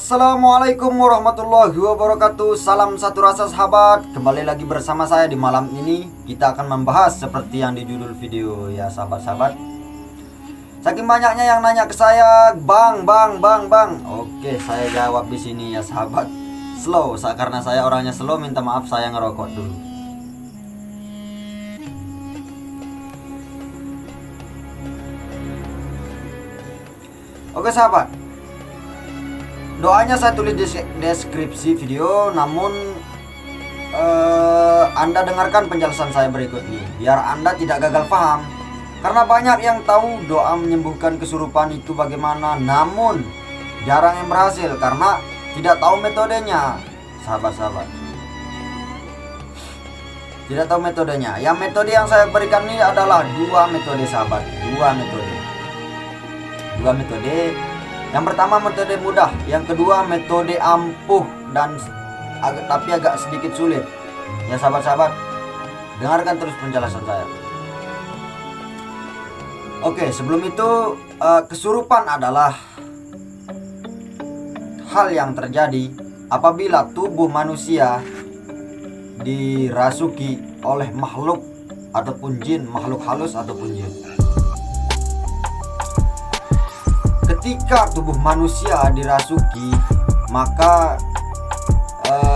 Assalamualaikum warahmatullahi wabarakatuh. Salam satu rasa sahabat. Kembali lagi bersama saya di malam ini. Kita akan membahas seperti yang di judul video ya sahabat-sahabat. Saking banyaknya yang nanya ke saya, bang. Oke, saya jawab di sini ya sahabat. Slow, karena saya orangnya slow, minta maaf saya ngerokok dulu. Oke sahabat, doanya saya tulis di deskripsi video, namun Anda dengarkan penjelasan saya berikut ini biar Anda tidak gagal paham. Karena banyak yang tahu doa menyembuhkan kesurupan itu bagaimana, namun jarang yang berhasil karena tidak tahu metodenya. Sahabat-sahabat, tidak tahu metodenya. Yang metode yang saya berikan ini adalah dua metode sahabat, dua metode. Yang pertama metode mudah, yang kedua metode ampuh dan tapi agak sedikit sulit. Ya sahabat-sahabat, dengarkan terus penjelasan saya. Oke, sebelum itu kesurupan adalah hal yang terjadi apabila tubuh manusia dirasuki oleh makhluk ataupun jin, makhluk halus ataupun jin. Ketika tubuh manusia dirasuki, maka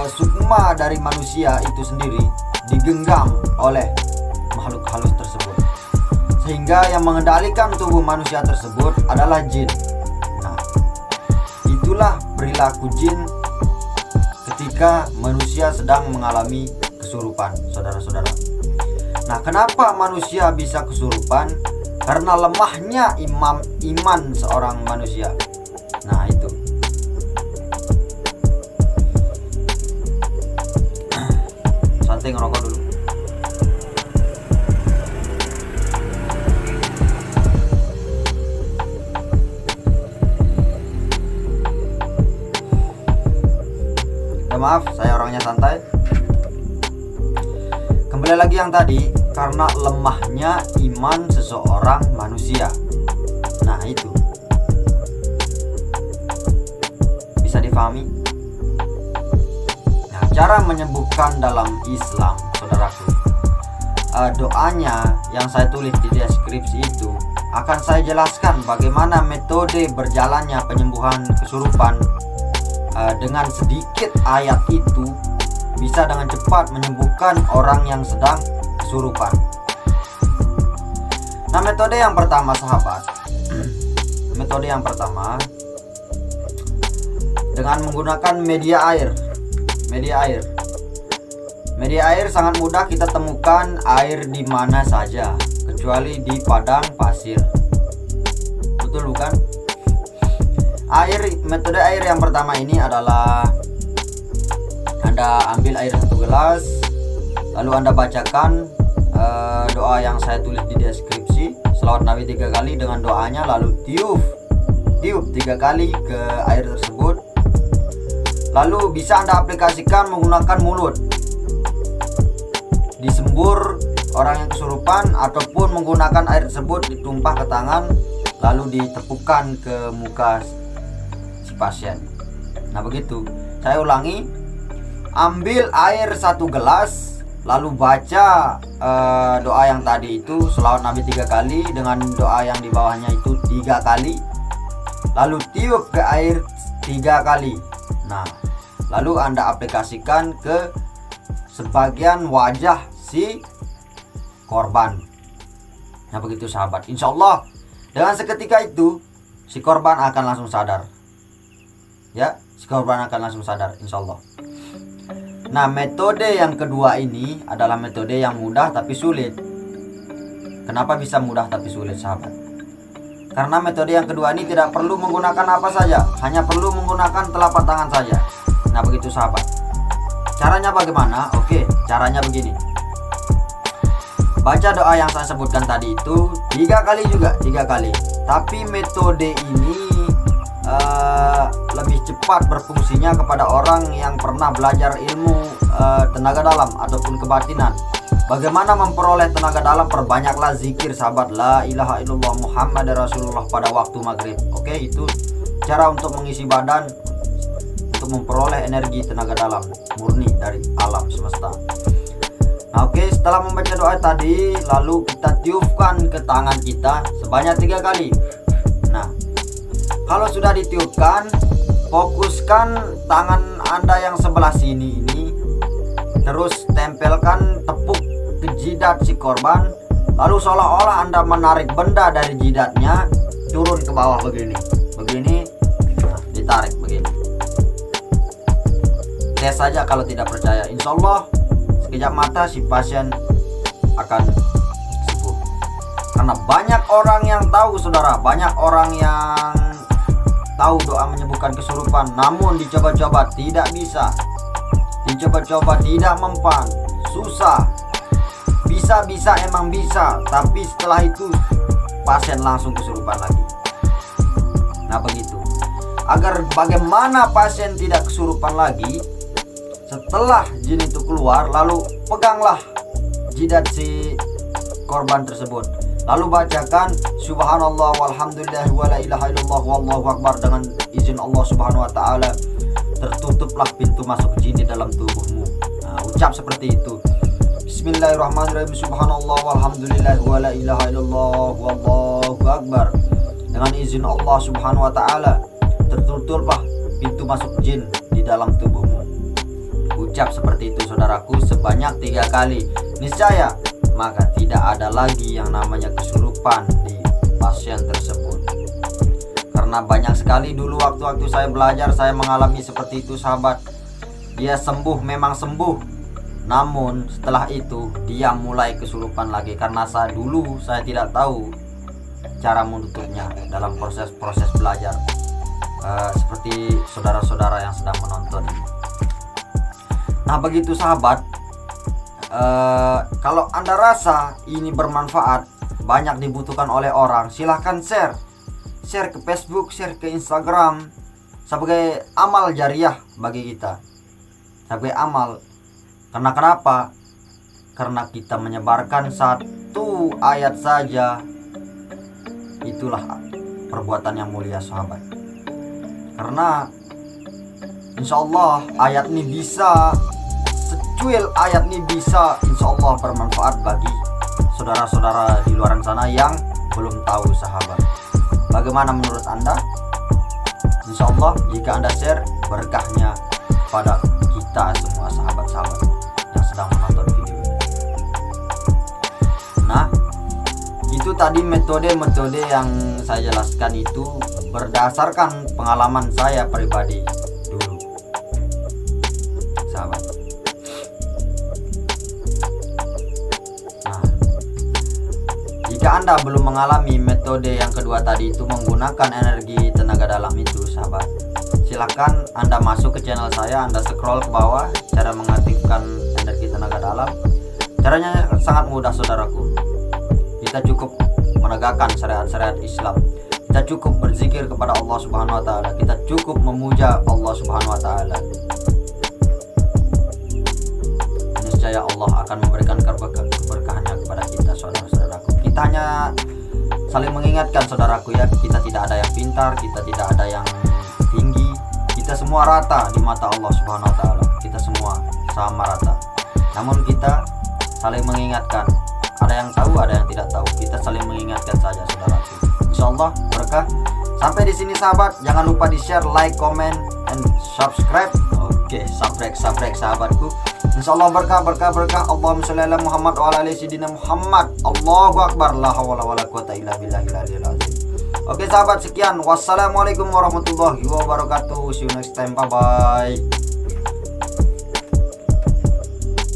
sukma dari manusia itu sendiri digenggam oleh makhluk halus tersebut, sehingga yang mengendalikan tubuh manusia tersebut adalah jin. Nah, itulah perilaku jin ketika manusia sedang mengalami kesurupan, saudara-saudara. Nah, kenapa manusia bisa kesurupan? Karena lemahnya iman seorang manusia. Nah itu. Santai ngerokok dulu. Ya, maaf, saya orangnya santai. Kembali lagi yang tadi, karena lemahnya iman seseorang manusia. Nah itu bisa difahami. Nah, cara menyembuhkan dalam Islam, saudaraku, doanya yang saya tulis di deskripsi itu akan saya jelaskan bagaimana metode berjalannya penyembuhan kesurupan. Dengan sedikit ayat itu bisa dengan cepat menyembuhkan orang yang sedang kesurupan. Nah, metode yang pertama sahabat, metode yang pertama dengan menggunakan media air. Media air sangat mudah kita temukan air di mana saja, kecuali di padang pasir. Betul bukan? Metode air yang pertama ini adalah Anda ambil air 1 gelas, lalu Anda bacakan doa yang saya tulis di deskripsi, selawat Nabi 3 kali dengan doanya, lalu tiup 3 kali ke air tersebut. Lalu bisa Anda aplikasikan menggunakan mulut, disembur orang yang kesurupan, ataupun menggunakan air tersebut ditumpah ke tangan lalu ditepukkan ke muka si pasien. Nah begitu, saya ulangi, ambil air 1 gelas, lalu baca doa yang tadi itu, selawat Nabi 3 kali dengan doa yang di bawahnya itu 3 kali, lalu tiup ke air 3 kali. Nah, lalu Anda aplikasikan ke sebagian wajah si korban. Nah begitu sahabat, insya Allah dengan seketika itu si korban akan langsung sadar. Ya, si korban akan langsung sadar, insya Allah. Nah, metode yang kedua ini adalah metode yang mudah tapi sulit. Kenapa bisa mudah tapi sulit sahabat? Karena metode yang kedua ini tidak perlu menggunakan apa saja, hanya perlu menggunakan telapak tangan saja. Nah begitu sahabat. Caranya bagaimana? Oke, caranya begini. Baca doa yang saya sebutkan tadi itu 3 kali juga, 3 kali. Tapi metode ini lebih cepat berfungsinya kepada orang yang pernah belajar ilmu tenaga dalam ataupun kebatinan. Bagaimana memperoleh tenaga dalam? Perbanyaklah zikir sahabat, la ilaha illallah Muhammad Rasulullah pada waktu maghrib. Oke, itu cara untuk mengisi badan untuk memperoleh energi tenaga dalam murni dari alam semesta. Nah, oke, setelah membaca doa tadi, lalu kita tiupkan ke tangan kita sebanyak 3 kali. Nah, kalau sudah ditiupkan, fokuskan tangan Anda yang sebelah sini ini, terus tempelkan tepuk ke jidat si korban, lalu seolah-olah Anda menarik benda dari jidatnya turun ke bawah begini, nah, ditarik begini. Tes saja kalau tidak percaya, insya Allah sekejap mata si pasien akan sembuh. Karena banyak orang yang tahu, saudara, banyak orang yang tahu doa menyembuhkan kesurupan, namun dicoba-coba tidak bisa, dicoba-coba tidak mempan, susah. Bisa emang bisa, tapi setelah itu pasien langsung kesurupan lagi. Nah begitu. Agar bagaimana pasien tidak kesurupan lagi, setelah jin itu keluar, lalu peganglah jidat si korban tersebut, lalu bacakan subhanallah walhamdulillah wa la ilaha illallah wallahu akbar. Dengan izin Allah subhanahu wa ta'ala, tertutuplah pintu masuk jin di dalam tubuhmu. Nah, ucap seperti itu, bismillahirrahmanirrahim, subhanallah walhamdulillah wa la ilaha illallah wallahu akbar. Dengan izin Allah subhanahu wa ta'ala, tertutuplah pintu masuk jin di dalam tubuhmu. Ucap seperti itu, saudaraku, sebanyak 3 kali. Niscaya maka tidak ada lagi yang namanya kesurupan di pasien tersebut. Karena banyak sekali dulu waktu-waktu saya belajar, saya mengalami seperti itu, sahabat. Dia sembuh, memang sembuh, namun setelah itu dia mulai kesurupan lagi. Karena saya tidak tahu cara menutupnya dalam proses belajar, seperti saudara-saudara yang sedang menonton ini. Nah begitu, sahabat. Kalau Anda rasa ini bermanfaat, banyak dibutuhkan oleh orang, silahkan share ke Facebook, share ke Instagram, sebagai amal jariah bagi kita, sebagai amal. Karena kenapa? Karena kita menyebarkan 1 ayat saja, itulah perbuatan yang mulia, sahabat. Karena insya Allah ayat ini bisa, secuil ayat ini bisa insya Allah bermanfaat bagi saudara-saudara di luar sana yang belum tahu, sahabat. Bagaimana menurut Anda? Insya Allah jika Anda share, berkahnya pada kita semua, sahabat-sahabat yang sedang menonton video ini. Nah, itu tadi metode-metode yang saya jelaskan itu berdasarkan pengalaman saya pribadi dulu, sahabat. Nah, jika Anda belum mengalami metode yang kedua tadi itu, menggunakan energi tenaga dalam itu, sahabat, silakan Anda masuk ke channel saya, Anda scroll ke bawah, cara mengaktifkan energi tenaga dalam. Caranya sangat mudah, saudaraku. Kita cukup menegakkan syariat-syariat Islam, kita cukup berzikir kepada Allah subhanahu wa ta'ala, kita cukup memuja Allah subhanahu wa ta'ala. Niscaya Allah akan memberikan keberkahannya kepada kita, saudara-saudaraku. Kita hanya saling mengingatkan, saudaraku, ya. Kita tidak ada yang pintar, kita tidak ada yang tinggi, kita semua rata di mata Allah subhanahu wa ta'ala. Kita semua sama rata, namun kita saling mengingatkan. Ada yang tahu, ada yang tidak tahu. Kita saling mengingatkan saja, saudaraku. Insyaallah berkah. Sampai di sini, sahabat. Jangan lupa di share, like, comment, and subscribe. Oke, subscribe sahabatku. Insyaallah berkah. Allahumma sholli ala Muhammad wa ala ali sayyidina Muhammad. Allahu akbar. La haula wala quwata illa billahil aliyil azim. Oke, sahabat, sekian. Wassalamualaikum warahmatullahi wabarakatuh. See you next time. Bye bye.